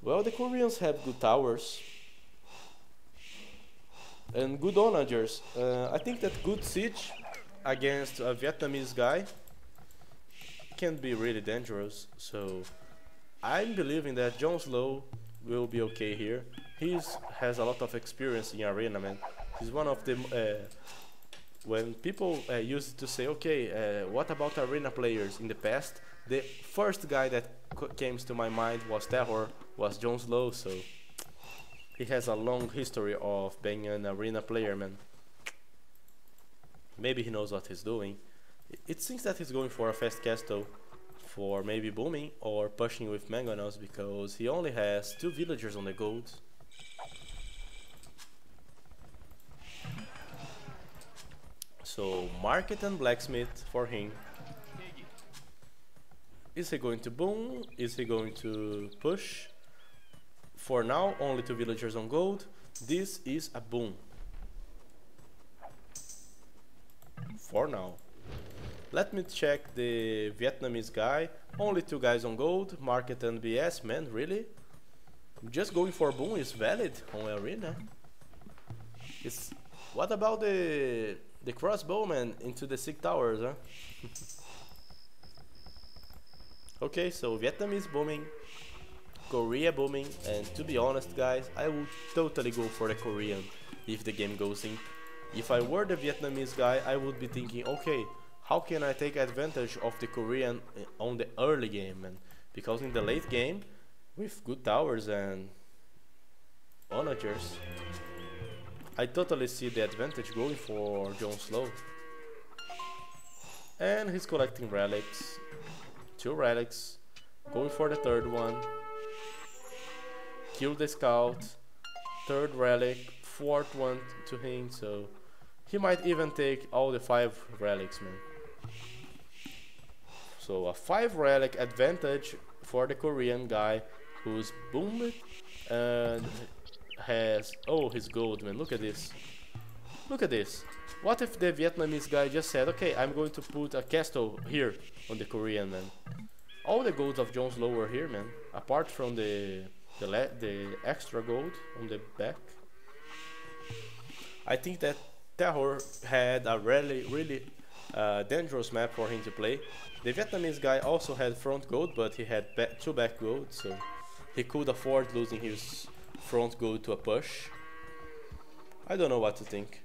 Well, the Koreans have good towers and good onagers. I think that good siege against a Vietnamese guy can be really dangerous. So I'm believing that RoRJonSlow will be okay here. He has a lot of experience in arena, man. He's one of the when people used to say, okay, what about arena players in the past? The first guy that came to my mind was Terror, was RoRJonSlow. So he has a long history of being an arena player, man. Maybe he knows what he's doing. It seems that he's going for a fast castle, for maybe booming or pushing with mangonels, because he only has 2 villagers on the gold. So market and blacksmith for him. Is he going to boom? Is he going to push? For now, only 2 villagers on gold. This is a boom. For now. Let me check the Vietnamese guy. Only 2 guys on gold. Market and BS. Man, really? Just going for boom is valid on arena. What about the crossbowman into the 6 towers, huh? Okay, so Vietnam is booming, Korea booming, and to be honest guys, I would totally go for the Korean if the game goes in. If I were the Vietnamese guy, I would be thinking, okay, how can I take advantage of the Korean on the early game, man? Because in the late game, with good towers and onagers, I totally see the advantage going for RoRJonSlow. And he's collecting relics. 2 relics. Going for the 3rd one. Kill the scout. 3rd relic. 4th one to him. So he might even take all the 5 relics, man. So a 5 relic advantage for the Korean guy who's boomed and has, oh, his gold, man. Look at this. Look at this. What if the Vietnamese guy just said, okay, I'm going to put a castle here on the Korean, man. All the golds of RoRJonSlow were here, man. Apart from the extra gold on the back. I think that Terror had a really dangerous map for him to play. The Vietnamese guy also had front gold, but he had 2 back gold, so he could afford losing his front gold to a push. I don't know what to think.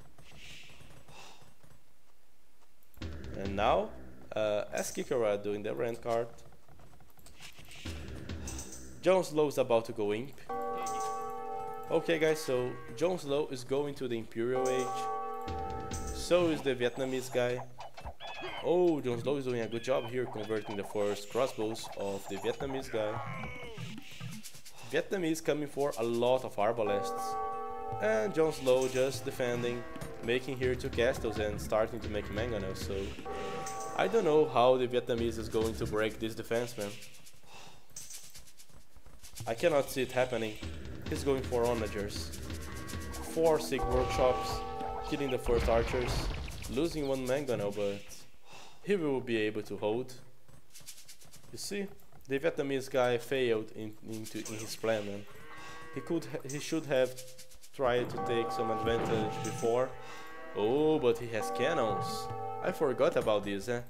And now, Kikara doing the rent card. RoRJonSlow is about to go imp. Okay guys, so RoRJonSlow is going to the Imperial Age. So is the Vietnamese guy. Oh, RoRJonSlow is doing a good job here converting the first crossbows of the Vietnamese guy. Vietnamese coming for a lot of arbalests. And RoRJonSlow just defending, making here 2 castles and starting to make mangonels. So I don't know how the Vietnamese is going to break this defense, man. I cannot see it happening. He's going for onagers. 4 sick workshops, killing the first archers, losing 1 mangonel, but he will be able to hold. You see, the Vietnamese guy failed in his plan, man. He should have tried to take some advantage before. Oh, but he has cannons. I forgot about this, eh?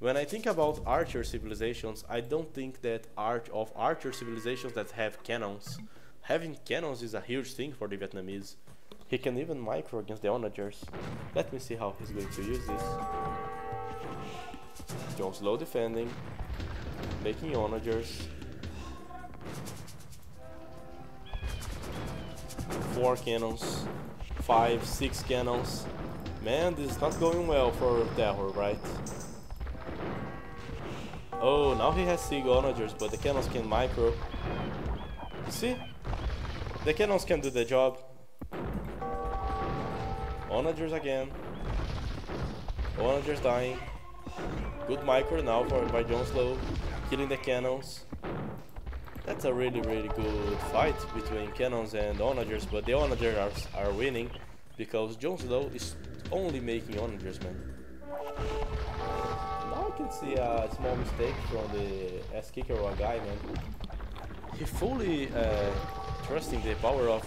When I think about archer civilizations, I don't think that archer civilizations that have cannons. Having cannons is a huge thing for the Vietnamese. He can even micro against the onagers. Let me see how he's going to use this. RoRJonSlow defending, making onagers. 4 cannons, 5, 6 cannons. Man, this is not going well for Terror, right? Oh, now he has 6 onagers, but the cannons can micro. You see? The cannons can do the job. Onagers again. Onagers dying. Good micro now by RoRJonSlow, killing the cannons. That's a really good fight between cannons and onagers, but the onagers are winning because RoRJonSlow is only making onagers, man. Now I can see a small mistake from the Kikara guy, man. He fully trusting the power of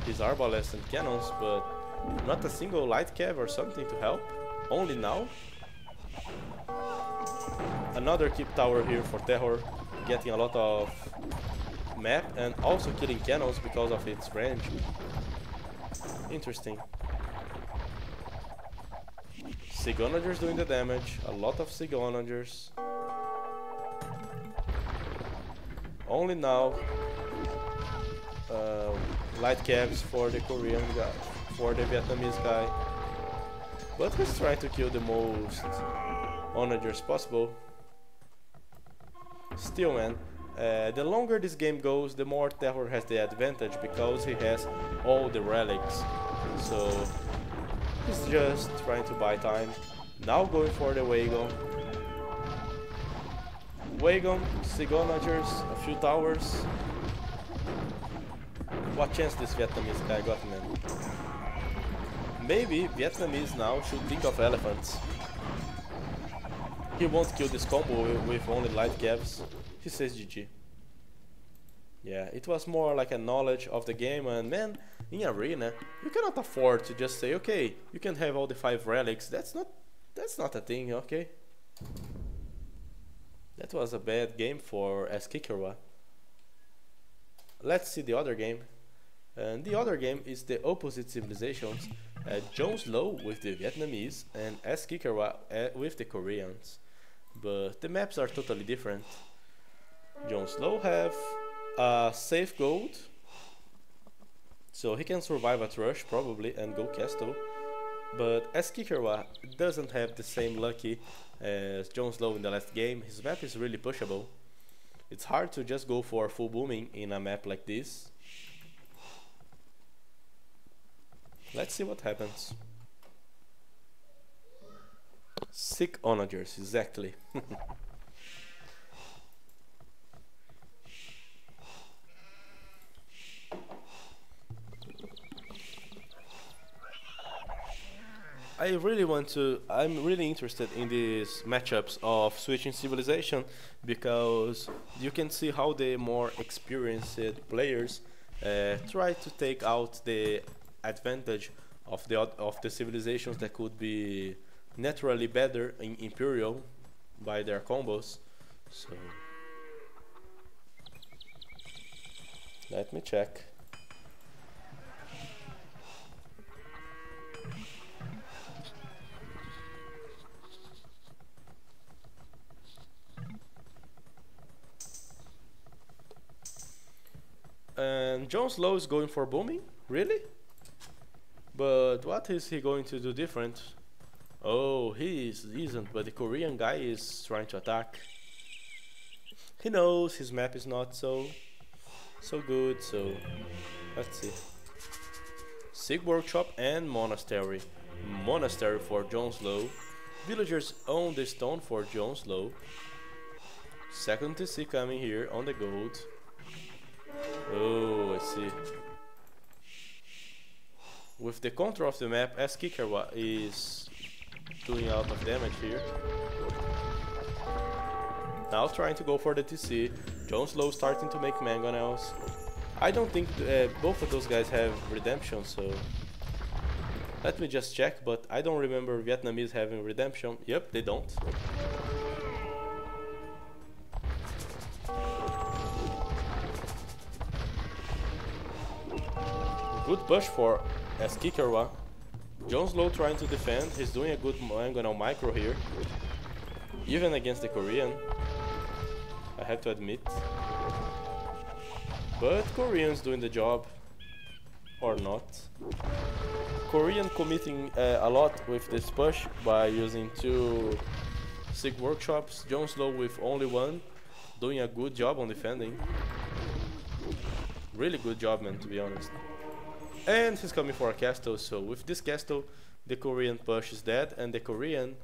his arbalests and cannons, but not a single light cav or something to help. Only now. Another keep tower here for Terror, getting a lot of map and also killing cannons because of its range. Interesting. Sigonagers doing the damage, a lot of Sigonagers. Only now light caps for the Korean guy, for the Vietnamese guy. But he's trying to kill the most onagers possible. Still, man, the longer this game goes, the more Terror has the advantage because he has all the relics. So he's just trying to buy time. Now going for the Wagon. Wagon, Sigonagers, a few towers. What chance this Vietnamese guy got, man? Maybe Vietnamese now should think of elephants. He won't kill this combo with only light cavs. He says GG. Yeah, it was more like a knowledge of the game, and man, in arena, you cannot afford to just say, okay, you can have all the 5 relics. That's not a thing, okay? That was a bad game for Eskikirwa. Let's see the other game. And the other game is the opposite civilizations. RoRJonSlow with the Vietnamese and Eskikirwa with the Koreans. But the maps are totally different. RoRJonSlow have a safe gold, so he can survive at rush probably and go castle. But Eskikirwa doesn't have the same lucky as RoRJonSlow in the last game. His map is really pushable. It's hard to just go for full booming in a map like this. Let's see what happens. Sick onagers, exactly. I'm really interested in these matchups of switching civilization because you can see how the more experienced players try to take out the advantage of the civilizations that could be naturally better in Imperial by their combos. So let me check. And RoRJonSlow is going for booming? Really? But what is he going to do different? Oh, he isn't, but the Korean guy is trying to attack. He knows his map is not so good, so let's see. Sig Workshop and Monastery. Monastery for RoRJonSlow. Villagers own the stone for RoRJonSlow. Second TC coming here on the gold. Oh, I see. With the control of the map, Eskikirwa is doing a lot of damage here. Now trying to go for the TC. RoRJonSlow starting to make mangonels. I don't think both of those guys have redemption, so let me just check, but I don't remember Vietnamese having redemption. Yep, they don't. Good push for Eskikirwa. RoRJonSlow trying to defend. He's doing a good mangonel micro here, even against the Korean, I have to admit. But Korean's doing the job, or not. Korean committing a lot with this push by using 2 Sig Workshops. RoRJonSlow with only 1, doing a good job on defending. Really good job, man, to be honest. And he's coming for a castle, so with this castle, the Korean push is dead, and the Korean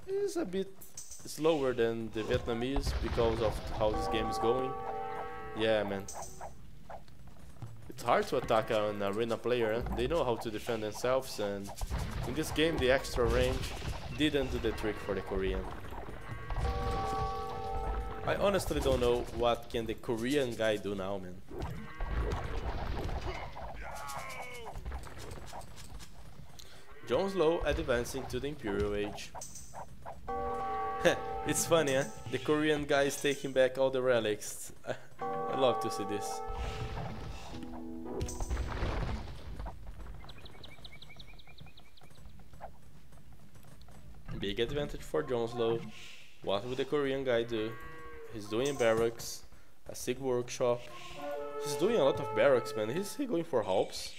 is a bit slower than the Vietnamese because of how this game is going. Yeah, man. It's hard to attack an arena player. They know how to defend themselves, and in this game, the extra range didn't do the trick for the Korean. I honestly don't know what can the Korean guy do now, man. JonSlow advancing to the Imperial Age. It's funny, eh? The Korean guy is taking back all the relics. I love to see this. Big advantage for JonSlow. What will the Korean guy do? He's doing barracks, a SIG workshop. He's doing a lot of barracks, man. Is he going for halps?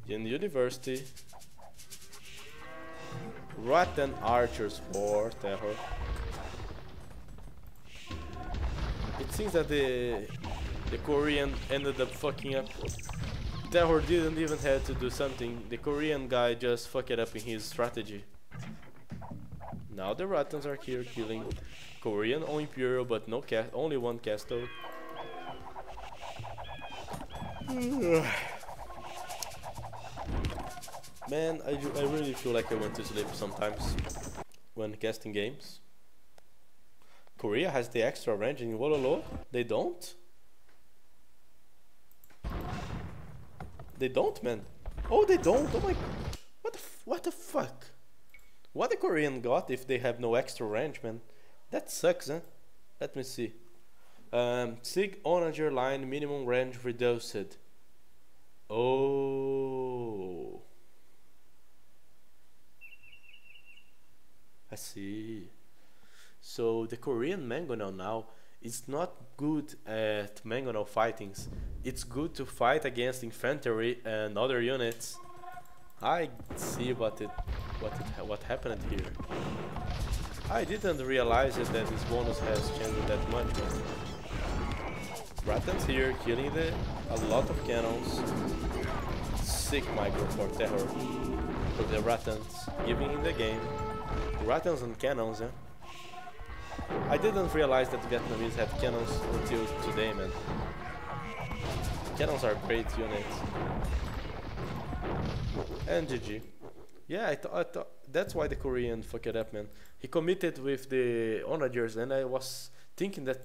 In university. Rotten archers for terror. It seems that the Korean ended up fucking up. Terror didn't even have to do something. The Korean guy just fucked it up in his strategy. Now the Rottens are here killing Korean on Imperial, but no only one castle. Man, I really feel like I want to sleep sometimes when casting games. Korea has the extra range in Wololo? They don't? They don't, man. Oh, they don't. Oh my. What the fuck? What the Korean got if they have no extra range, man? That sucks, huh? Let me see. SIG onager line minimum range reduced. Oh. I see. So the Korean Mangonel now is not good at Mangonel fightings. It's good to fight against infantry and other units. I see what happened here. I didn't realize it that this bonus has changed that much. Ratans here killing a lot of cannons. Sick micro for terror for the Ratans giving in the game. Ratans and cannons, eh? I didn't realize that Vietnamese had cannons until today, man. Cannons are great units. And GG. Yeah, I thought that's why the Korean fucked it up, man. He committed with the onagers, and I was thinking that